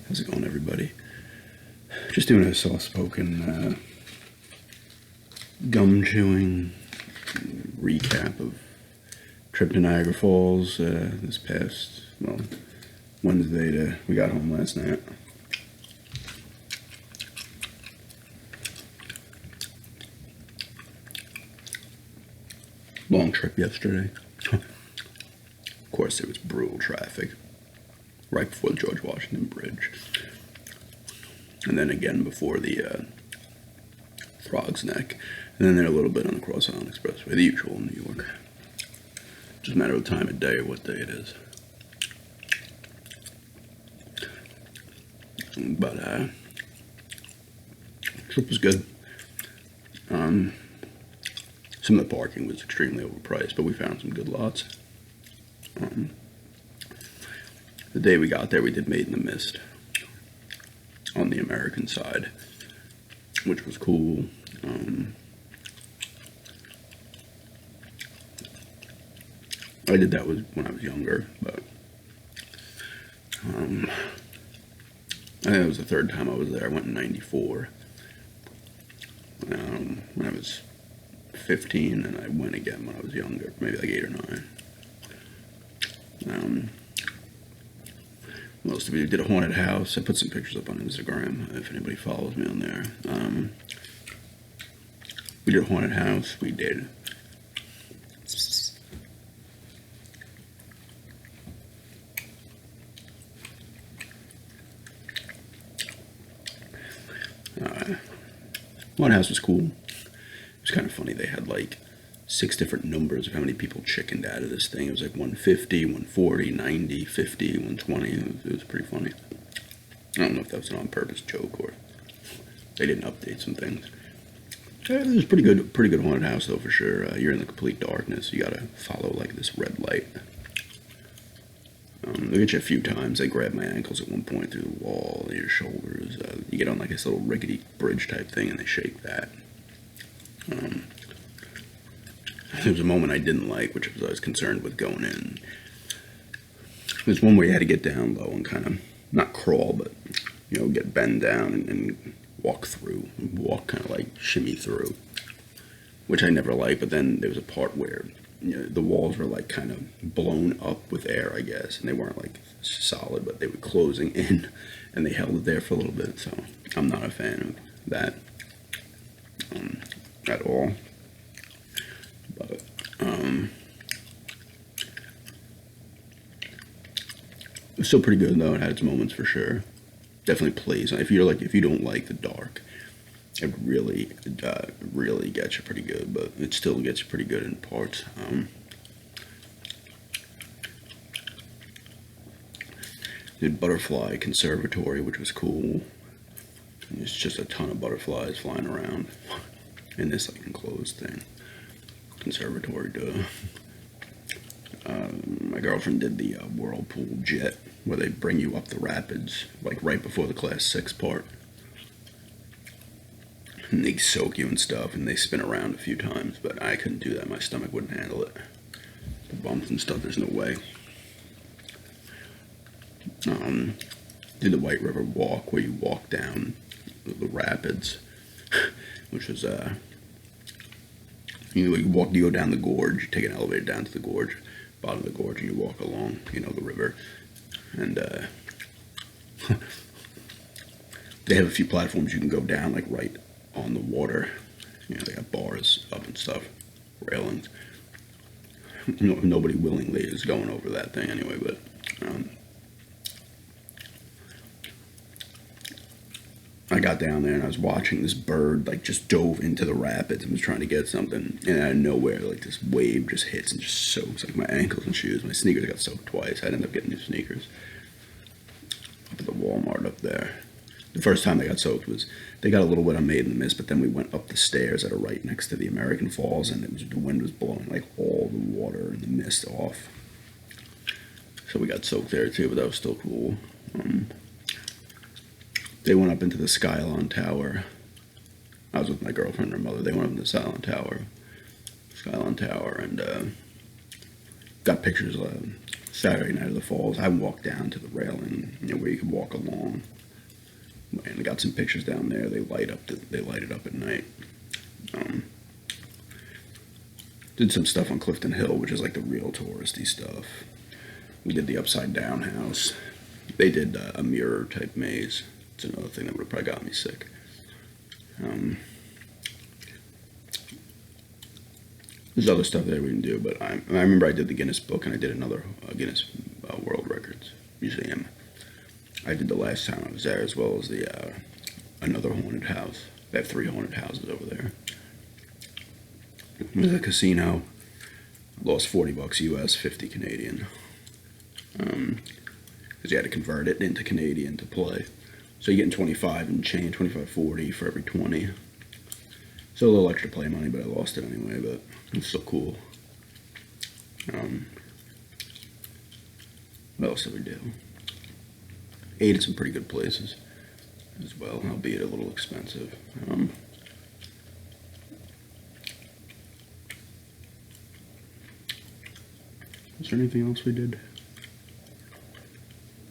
How's it going, everybody? Just doing a soft-spoken, gum-chewing recap of trip to Niagara Falls this past, Wednesday. We got home last night. Long trip yesterday. Of course, there was brutal traffic right before the George Washington Bridge. And then again before the Frog's Neck. And then there a little bit on the Cross Island Expressway, the usual in New York. Just a matter of time of day or what day it is. But trip was good. Some of the parking was extremely overpriced, but we found some good lots. The day we got there, we did Made in the Mist on the American side, which was cool. I did that when I was younger, but I think it was the third time I was there. I went in '94 when I was 15, and I went again when I was younger, maybe like 8 or 9. Most of you did a haunted house. I put some pictures up on Instagram if anybody follows me on there. We did a haunted house. We did haunted house was cool. It was kind of funny. They had like 6 different numbers of how many people chickened out of this thing. It was like 150, 140, 90, 50, 120. It was pretty funny. I don't know if that was an on-purpose joke or they didn't update some things. It was pretty good haunted house though, for sure. You're in the complete darkness. You gotta follow like this red light. They get you a few times. They grab my ankles at one point through the wall, your shoulders. You get on like this little rickety bridge type thing and they shake that. There was a moment I didn't like, which was I was concerned with going in. There's one where you had to get down low and kind of, not crawl, but, get bend down and walk through. Walk kind of like shimmy through, which I never liked. But then there was a part where, the walls were like kind of blown up with air, I guess. And they weren't like solid, but they were closing in. And they held it there for a little bit. So I'm not a fan of that at all. But it was still pretty good though. It had its moments for sure. Definitely plays. If you don't like the dark, it really gets you pretty good. But it still gets you pretty good in parts. Did Butterfly Conservatory, which was cool. It's just a ton of butterflies flying around in this like enclosed thing. Conservatory, duh. My girlfriend did the whirlpool jet, where they bring you up the rapids, like right before the Class 6 part. And they soak you and stuff, and they spin around a few times, but I couldn't do that. My stomach wouldn't handle it. The bumps and stuff, there's no way. Did the White River Walk, where you walk down the rapids, which was, you go down the gorge, you take an elevator down to the gorge, bottom of the gorge, and you walk along, the river. And they have a few platforms you can go down, like right on the water. They got bars up and stuff, railings. Nobody willingly is going over that thing anyway, but I got down there and I was watching this bird like just dove into the rapids and was trying to get something, and out of nowhere like this wave just hits and just soaks like my ankles and shoes. My sneakers got soaked twice. I ended up getting new sneakers up at the Walmart up there. The first time they got soaked was they got a little bit of Made in the Mist, but then we went up the stairs that are right next to the American Falls, and the wind was blowing like all the water and the mist off. So we got soaked there too, but that was still cool. They went up into the Skylon Tower. I was with my girlfriend and her mother. They went up into the Skylon Tower, and got pictures Saturday night of the falls. I walked down to the railing, where you could walk along. And I got some pictures down there. They light it up at night. Did some stuff on Clifton Hill, which is like the real touristy stuff. We did the upside down house. They did a mirror type maze. It's another thing that would have probably got me sick. There's other stuff that we didn't do, but I remember I did the Guinness book, and I did another Guinness World Records Museum. I did the last time I was there, as well as the another haunted house. They have 3 haunted houses over there. There's a casino. Lost $40 US, 50 Canadian. Because you had to convert it into Canadian to play. So you're getting 25 and change, 25.40 for every 20. So a little extra play money, but I lost it anyway. But it's still cool. What else did we do? Ate at some pretty good places as well, albeit a little expensive. Is there anything else we did?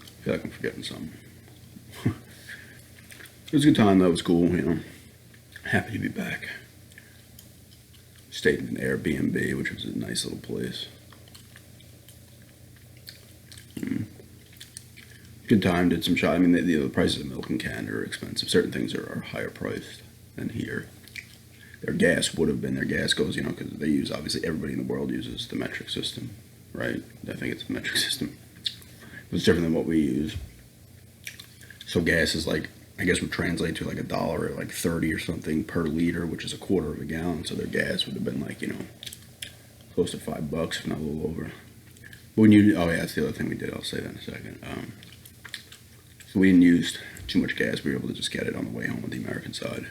I feel like I'm forgetting something. It was a good time, though. It was cool, Happy to be back. Stayed in an Airbnb, which was a nice little place. Good time, did some shopping. I mean, the prices of milk and candy are expensive. Certain things are higher priced than here. Their gas would have been, their gas goes, because they use, obviously, everybody in the world uses the metric system, right? I think it's the metric system. It's different than what we use. So gas is like, I guess would translate to like $1 or like 30 or something per liter, which is a quarter of a gallon. So their gas would have been like, close to $5, if not a little over. But when oh yeah, that's the other thing we did. I'll say that in a second. So we didn't use too much gas. We were able to just get it on the way home on the American side.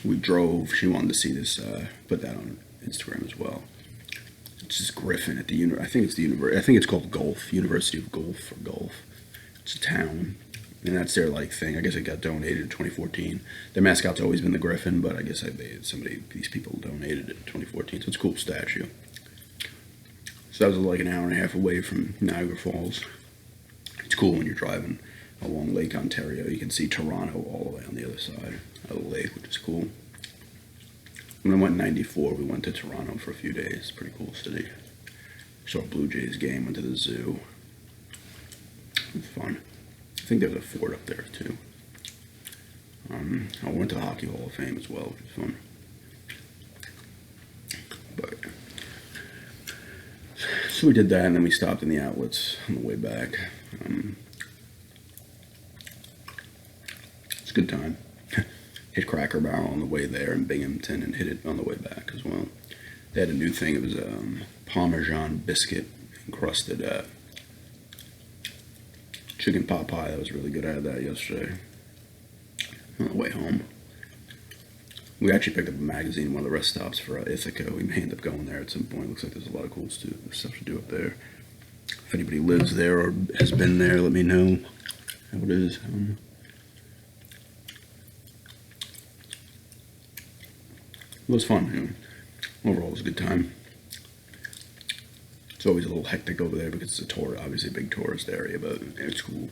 We drove. She wanted to see this. Put that on Instagram as well. It's this Griffin at the I think it's the I think it's called Gulf, University of Gulf or Gulf. It's a town, and that's their thing. I guess it got donated in 2014. Their mascot's always been the Griffin, but I guess these people donated it in 2014. So it's a cool statue. So that was like an hour and a half away from Niagara Falls. It's cool when you're driving along Lake Ontario. You can see Toronto all the way on the other side of the lake, which is cool. When I went in '94, we went to Toronto for a few days. Pretty cool city. Saw a Blue Jays game, went to the zoo. It was fun. I think there's a fort up there, too. I went to the Hockey Hall of Fame as well, which was fun. But, so we did that, and then we stopped in the outlets on the way back. It's a good time. Hit Cracker Barrel on the way there in Binghamton and hit it on the way back as well. They had a new thing. It was Parmesan biscuit encrusted chicken pot pie. That was really good. I had that yesterday on the way home. We actually picked up a magazine, one of the rest stops for Ithaca. We may end up going there at some point. Looks like there's a lot of cool stuff to do up there. If anybody lives there or has been there, let me know how it is. It was fun. Overall, it was a good time. It's always a little hectic over there because it's obviously a big tourist area, but it's cool.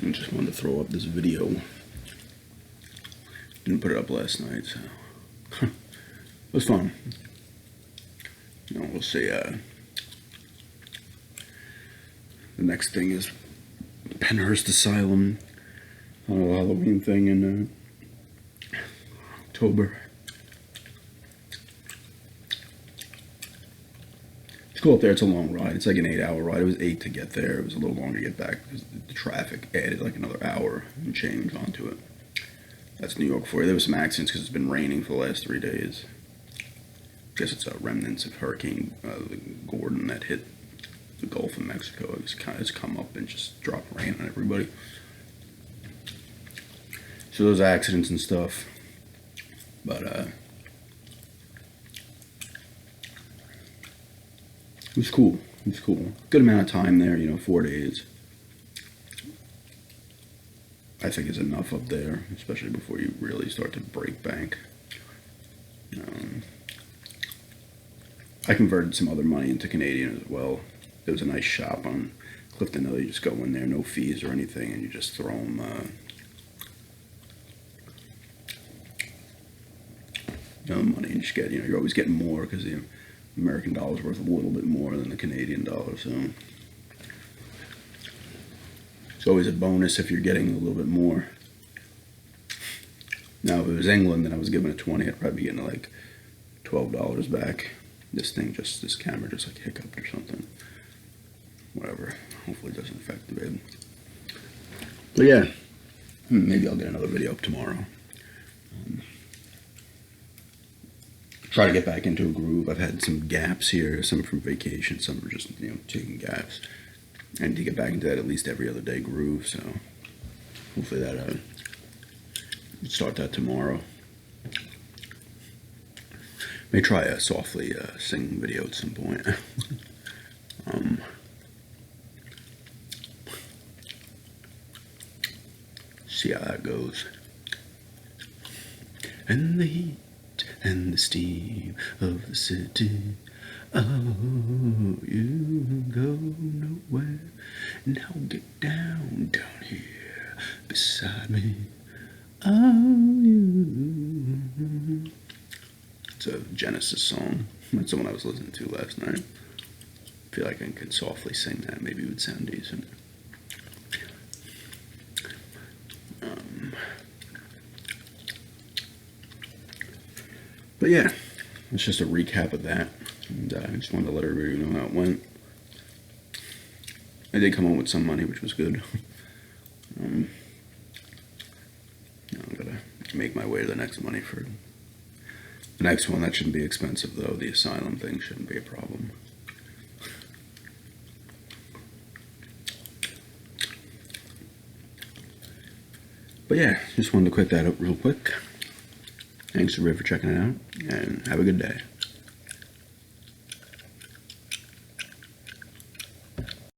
I just wanted to throw up this video. Didn't put it up last night, so it was fun. We'll see. The next thing is Penhurst Asylum. Halloween thing in October. It's cool up there. It's a long ride. It's like an 8-hour ride. It was 8 to get there. It was a little longer to get back because the traffic added like another hour and change onto it. That's New York for you. There was some accidents because it's been raining for the last 3 days. I guess it's remnants of Hurricane Gordon that hit the Gulf of Mexico. It's come up and just dropped rain on everybody. So those accidents and stuff, but it was cool. It was cool. Good amount of time there, 4 days. I think is enough up there, especially before you really start to break bank. I converted some other money into Canadian as well. There was a nice shop on Clifton Hill. You just go in there, no fees or anything, and you just throw them. Money and just get. You're always getting more because the American dollar is worth a little bit more than the Canadian dollar, so it's always a bonus if you're getting a little bit more. Now, if it was England, then I was given a 20, I'd probably be getting like $12 back. This camera just like hiccuped or something. Whatever. Hopefully it doesn't affect the vid. But yeah, maybe I'll get another video up tomorrow. Try to get back into a groove. I've had some gaps here, some from vacation, some are just, taking gaps. I need to get back into that at least every other day groove, so hopefully that, start that tomorrow. May try a softly singing video at some point. See how that goes. And the heat and the steam of the city. Oh, you go nowhere. Now get down here beside me. Oh, you. It's a Genesis song. That's the one I was listening to last night. I feel like I could softly sing that. Maybe it would sound decent. But yeah, it's just a recap of that. And I just wanted to let everybody know how it went. I did come home with some money, which was good. I'm gonna make my way to the next money for the next one. That shouldn't be expensive though. The asylum thing shouldn't be a problem. But yeah, just wanted to quit that up real quick. Thanks everybody for checking it out, and have a good day.